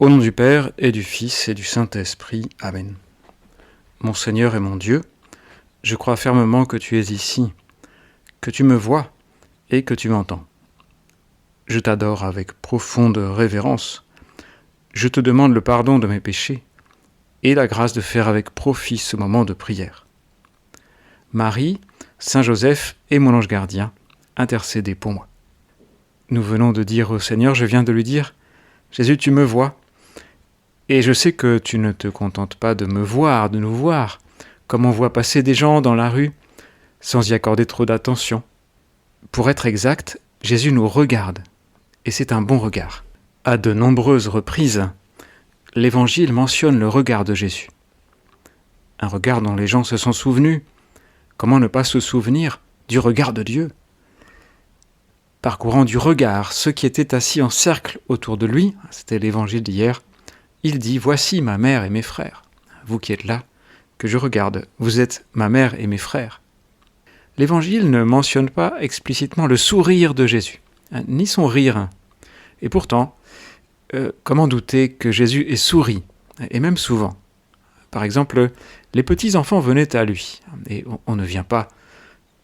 Au nom du Père, et du Fils, et du Saint-Esprit. Amen. Mon Seigneur et mon Dieu, je crois fermement que tu es ici, que tu me vois et que tu m'entends. Je t'adore avec profonde révérence. Je te demande le pardon de mes péchés et la grâce de faire avec profit ce moment de prière. Marie, Saint Joseph et mon ange gardien, intercédez pour moi. Nous venons de dire au Seigneur, je viens de lui dire, Jésus, tu me vois. Et je sais que tu ne te contentes pas de me voir, de nous voir, comme on voit passer des gens dans la rue, sans y accorder trop d'attention. Pour être exact, Jésus nous regarde, et c'est un bon regard. À de nombreuses reprises, l'Évangile mentionne le regard de Jésus. Un regard dont les gens se sont souvenus. Comment ne pas se souvenir du regard de Dieu ? Parcourant du regard ceux qui étaient assis en cercle autour de lui, c'était l'Évangile d'hier, il dit « Voici ma mère et mes frères. Vous qui êtes là, que je regarde, vous êtes ma mère et mes frères. » L'Évangile ne mentionne pas explicitement le sourire de Jésus, ni son rire. Et pourtant, comment douter que Jésus ait souri, et même souvent. Par exemple, les petits-enfants venaient à lui, et on ne vient pas,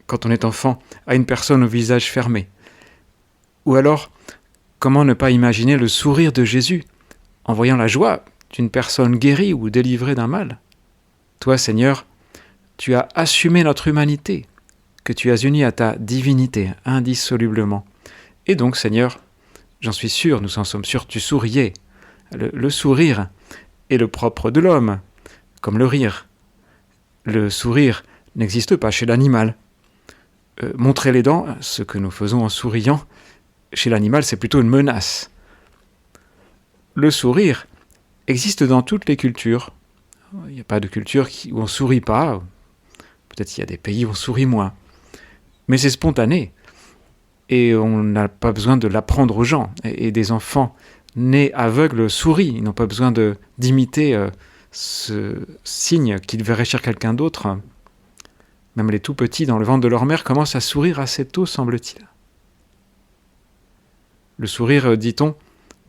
quand on est enfant, à une personne au visage fermé. Ou alors, comment ne pas imaginer le sourire de Jésus en voyant la joie d'une personne guérie ou délivrée d'un mal. Toi, Seigneur, tu as assumé notre humanité, que tu as unie à ta divinité indissolublement. Et donc, Seigneur, j'en suis sûr, nous en sommes sûrs, tu souriais. Le sourire est le propre de l'homme, comme le rire. Le sourire n'existe pas chez l'animal. Montrer les dents, ce que nous faisons en souriant, chez l'animal, c'est plutôt une menace. Le sourire existe dans toutes les cultures. Il n'y a pas de culture où on ne sourit pas. Peut-être qu'il y a des pays où on sourit moins. Mais c'est spontané. Et on n'a pas besoin de l'apprendre aux gens. Et des enfants nés aveugles sourient. Ils n'ont pas besoin d'imiter ce signe qu'ils verraient chez quelqu'un d'autre. Même les tout petits dans le ventre de leur mère commencent à sourire assez tôt, semble-t-il. Le sourire, dit-on,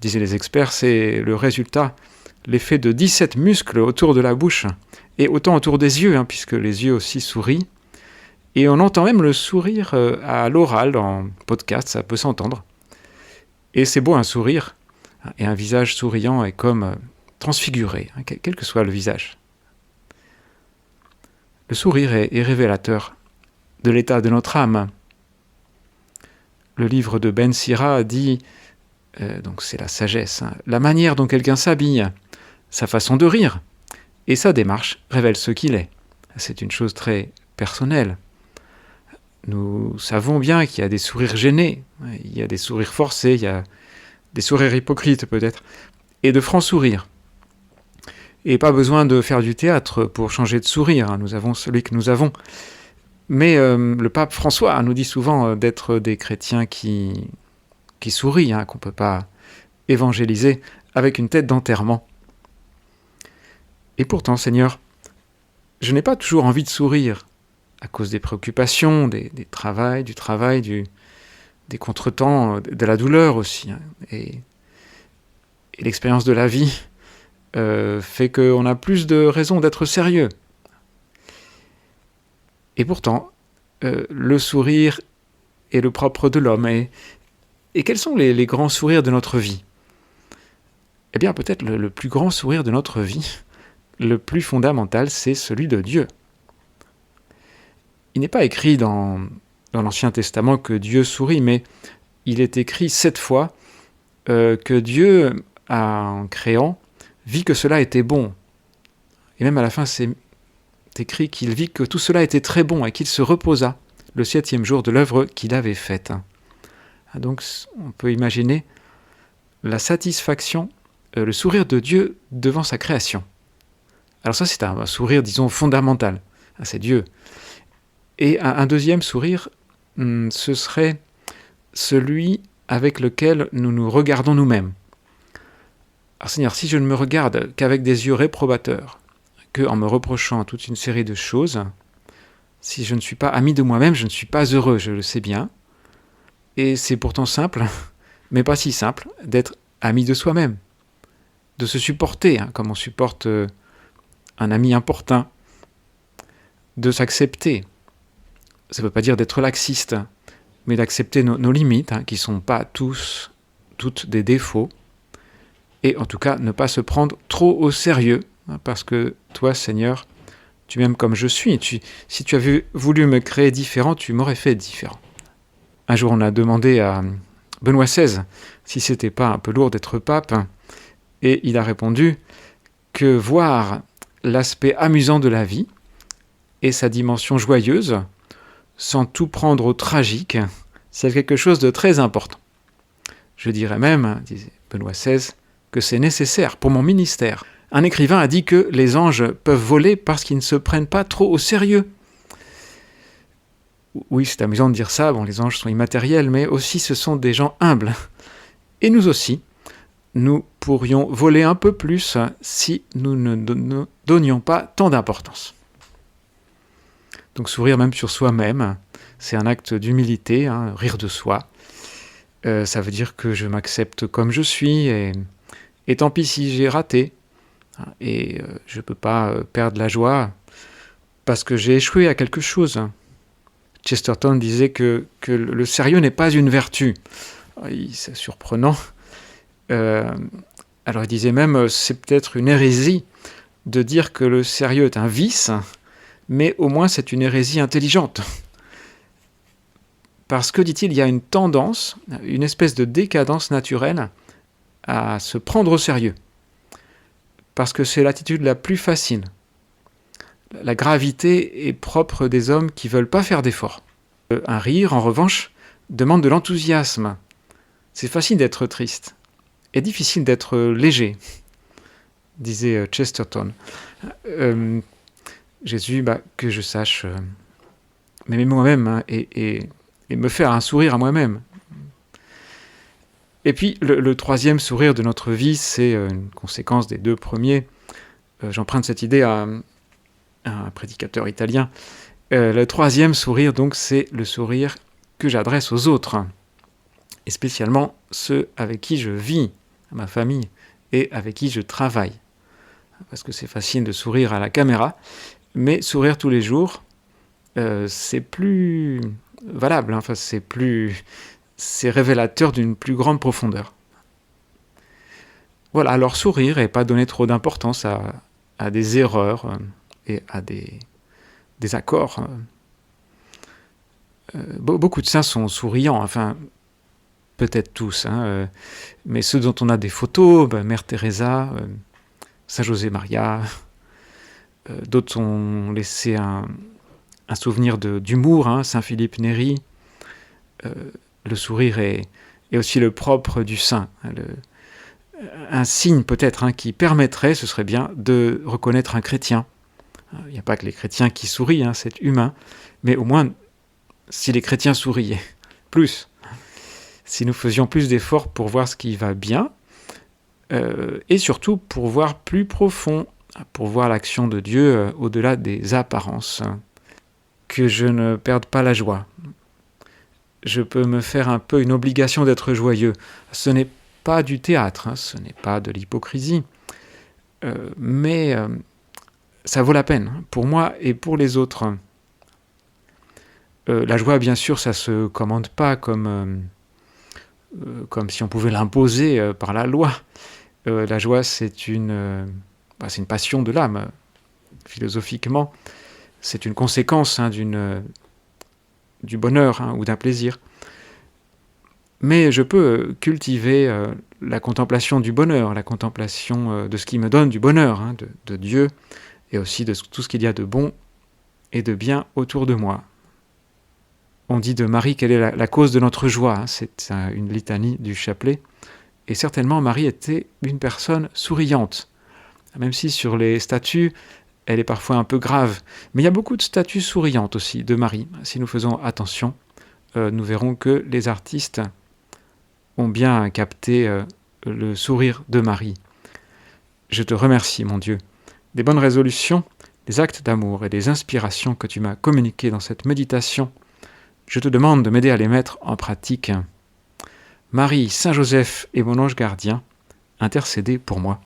disaient les experts, c'est le résultat, l'effet de 17 muscles autour de la bouche, et autant autour des yeux, puisque les yeux aussi sourient. Et on entend même le sourire à l'oral, en podcast, ça peut s'entendre. Et c'est beau un sourire, et un visage souriant est comme transfiguré, quel que soit le visage. Le sourire est révélateur de l'état de notre âme. Le livre de Ben Sira dit, donc c'est la sagesse, la manière dont quelqu'un s'habille, sa façon de rire et sa démarche révèlent ce qu'il est. C'est une chose très personnelle. Nous savons bien qu'il y a des sourires gênés, il y a des sourires forcés, il y a des sourires hypocrites peut-être, et de francs sourires. Et pas besoin de faire du théâtre pour changer de sourire, nous avons celui que nous avons. Mais le pape François nous dit souvent d'être des chrétiens qui sourient, qu'on ne peut pas évangéliser avec une tête d'enterrement. Et pourtant, Seigneur, je n'ai pas toujours envie de sourire à cause des préoccupations, du travail, des contretemps, de la douleur aussi. Et l'expérience de la vie fait qu'on a plus de raisons d'être sérieux. Et pourtant, le sourire est le propre de l'homme. Et quels sont les grands sourires de notre vie ? Eh bien, peut-être le plus grand sourire de notre vie, le plus fondamental, c'est celui de Dieu. Il n'est pas écrit dans l'Ancien Testament que Dieu sourit, mais il est écrit 7 fois que Dieu, en créant, vit que cela était bon. Et même à la fin, c'est écrit qu'il vit que tout cela était très bon et qu'il se reposa le 7e jour de l'œuvre qu'il avait faite. Donc on peut imaginer la satisfaction, le sourire de Dieu devant sa création. Alors ça c'est un sourire, disons, fondamental, c'est Dieu. Et un deuxième sourire, ce serait celui avec lequel nous nous regardons nous-mêmes. Alors Seigneur, si je ne me regarde qu'avec des yeux réprobateurs, qu'en me reprochant toute une série de choses, si je ne suis pas ami de moi-même, je ne suis pas heureux, je le sais bien. Et c'est pourtant simple, mais pas si simple, d'être ami de soi-même. de se supporter, comme on supporte un ami important, de s'accepter. Ça ne veut pas dire d'être laxiste, mais d'accepter nos limites, qui ne sont pas toutes des défauts, et en tout cas ne pas se prendre trop au sérieux, parce que toi, Seigneur, tu m'aimes comme je suis. Si tu avais voulu me créer différent, tu m'aurais fait différent. Un jour, on a demandé à Benoît XVI si c'était pas un peu lourd d'être pape, et il a répondu que voir l'aspect amusant de la vie et sa dimension joyeuse, sans tout prendre au tragique, c'est quelque chose de très important. Je dirais même, disait Benoît XVI, que c'est nécessaire pour mon ministère. Un écrivain a dit que les anges peuvent voler parce qu'ils ne se prennent pas trop au sérieux. Oui, c'est amusant de dire ça, les anges sont immatériels, mais aussi ce sont des gens humbles. Et nous aussi, nous pourrions voler un peu plus si nous ne donnions pas tant d'importance. Donc sourire même sur soi-même, c'est un acte d'humilité, rire de soi. Ça veut dire que je m'accepte comme je suis, et tant pis si j'ai raté. Et je ne peux pas perdre la joie parce que j'ai échoué à quelque chose. Chesterton disait que le sérieux n'est pas une vertu. C'est surprenant. Alors il disait même, c'est peut-être une hérésie de dire que le sérieux est un vice, mais au moins c'est une hérésie intelligente. Parce que, dit-il, il y a une tendance, une espèce de décadence naturelle à se prendre au sérieux. Parce que c'est l'attitude la plus facile. La gravité est propre des hommes qui ne veulent pas faire d'efforts. Un rire, en revanche, demande de l'enthousiasme. C'est facile d'être triste et difficile d'être léger, disait Chesterton. Jésus, que je sache m'aimer moi-même et me faire un sourire à moi-même. Et puis, le troisième sourire de notre vie, c'est une conséquence des deux premiers. J'emprunte cette idée à un prédicateur italien. Le troisième sourire, donc, c'est le sourire que j'adresse aux autres, et spécialement ceux avec qui je vis, ma famille, et avec qui je travaille. Parce que c'est facile de sourire à la caméra, mais sourire tous les jours, c'est plus valable, c'est révélateur d'une plus grande profondeur. Voilà, alors sourire et pas donner trop d'importance à des erreurs et à des accords. Beaucoup de saints sont souriants, peut-être tous, mais ceux dont on a des photos, Mère Teresa, Saint José Maria, d'autres ont laissé un souvenir d'humour, Saint Philippe Néri. Le sourire est aussi le propre du saint. Un signe peut-être qui permettrait, ce serait bien, de reconnaître un chrétien. Il n'y a pas que les chrétiens qui sourient, c'est humain, mais au moins, si les chrétiens souriaient plus, si nous faisions plus d'efforts pour voir ce qui va bien, et surtout pour voir plus profond, pour voir l'action de Dieu au-delà des apparences, que je ne perde pas la joie. Je peux me faire un peu une obligation d'être joyeux. Ce n'est pas du théâtre, ce n'est pas de l'hypocrisie, mais ça vaut la peine, pour moi et pour les autres. La joie, bien sûr, ça ne se commande pas comme si on pouvait l'imposer par la loi. La joie, c'est une passion de l'âme, philosophiquement. C'est une conséquence du bonheur ou d'un plaisir. Mais je peux cultiver la contemplation du bonheur, la contemplation de ce qui me donne du bonheur, de Dieu, et aussi de tout ce qu'il y a de bon et de bien autour de moi. On dit de Marie quelle est la cause de notre joie, c'est une litanie du chapelet, et certainement Marie était une personne souriante, même si sur les statues, elle est parfois un peu grave. Mais il y a beaucoup de statues souriantes aussi de Marie. Si nous faisons attention, nous verrons que les artistes ont bien capté le sourire de Marie. Je te remercie, mon Dieu, des bonnes résolutions, des actes d'amour et des inspirations que tu m'as communiquées dans cette méditation. Je te demande de m'aider à les mettre en pratique. Marie, Saint Joseph et mon ange gardien, intercédez pour moi.